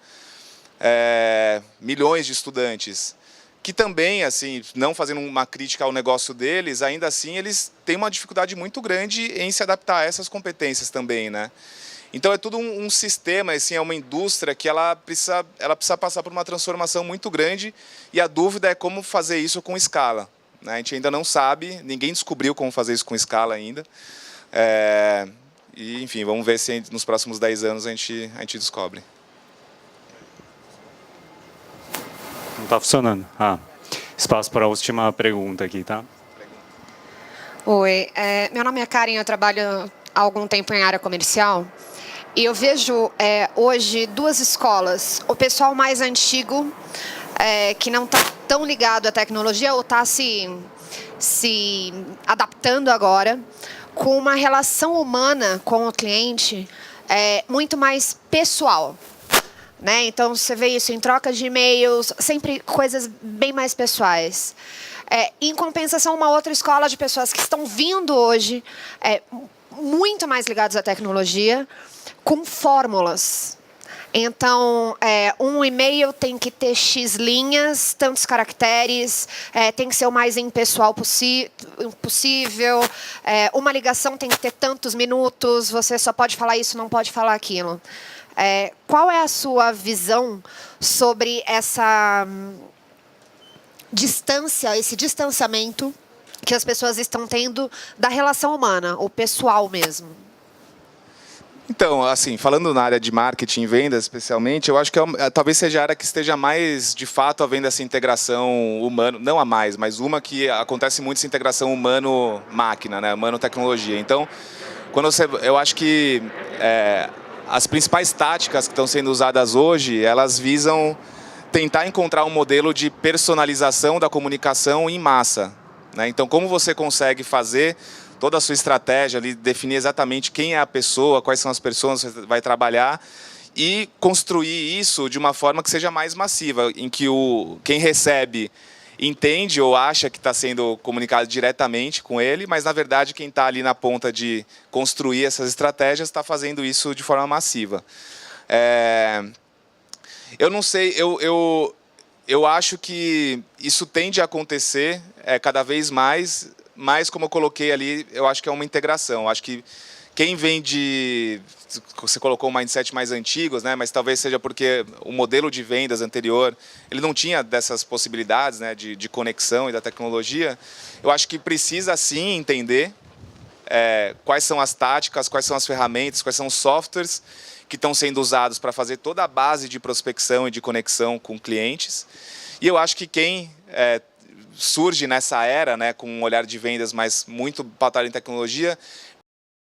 Milhões de estudantes, que também, assim, não fazendo uma crítica ao negócio deles, ainda assim eles têm uma dificuldade muito grande em se adaptar a essas competências também, né? Então é tudo um sistema, assim, é uma indústria que ela precisa passar por uma transformação muito grande, e a dúvida é como fazer isso com escala, né? A gente ainda não sabe, ninguém descobriu como fazer isso com escala ainda. E, enfim, vamos ver se nos próximos 10 anos a gente descobre. Não está funcionando. Espaço para a última pergunta aqui, tá? Oi, meu nome é Karen, eu trabalho há algum tempo em área comercial. E eu vejo hoje duas escolas. O pessoal mais antigo, que não está tão ligado à tecnologia ou está se adaptando agora, com uma relação humana com o cliente muito mais pessoal. Né? Então, você vê isso em troca de e-mails, sempre coisas bem mais pessoais. Em compensação, uma outra escola de pessoas que estão vindo hoje, muito mais ligados à tecnologia, com fórmulas. Então, um e-mail tem que ter X linhas, tantos caracteres, tem que ser o mais impessoal possível, uma ligação tem que ter tantos minutos, você só pode falar isso, não pode falar aquilo. Qual é a sua visão sobre essa distância, esse distanciamento que as pessoas estão tendo da relação humana, o pessoal mesmo? Então, assim, falando na área de marketing e vendas, especialmente, eu acho que talvez seja a área que esteja mais, de fato, havendo essa integração humano, não a mais, mas uma que acontece muito essa integração humano-máquina, né, humano-tecnologia. Então, eu acho que as principais táticas que estão sendo usadas hoje, elas visam tentar encontrar um modelo de personalização da comunicação em massa, né? Então, como você consegue fazer toda a sua estratégia ali, definir exatamente quem é a pessoa, quais são as pessoas que você vai trabalhar, e construir isso de uma forma que seja mais massiva, em que quem recebe entende ou acha que está sendo comunicado diretamente com ele, mas, na verdade, quem está ali na ponta de construir essas estratégias está fazendo isso de forma massiva. Eu não sei, eu acho que isso tende a acontecer cada vez mais, mas, como eu coloquei ali, eu acho que é uma integração. Eu acho que quem vem de... Você colocou um mindset mais antigos, né? Mas talvez seja porque o modelo de vendas anterior ele não tinha dessas possibilidades, né? de conexão e da tecnologia. Eu acho que precisa, sim, entender quais são as táticas, quais são as ferramentas, quais são os softwares que estão sendo usados para fazer toda a base de prospecção e de conexão com clientes. E eu acho que quem surge nessa era, né, com um olhar de vendas, mas muito pautado em tecnologia,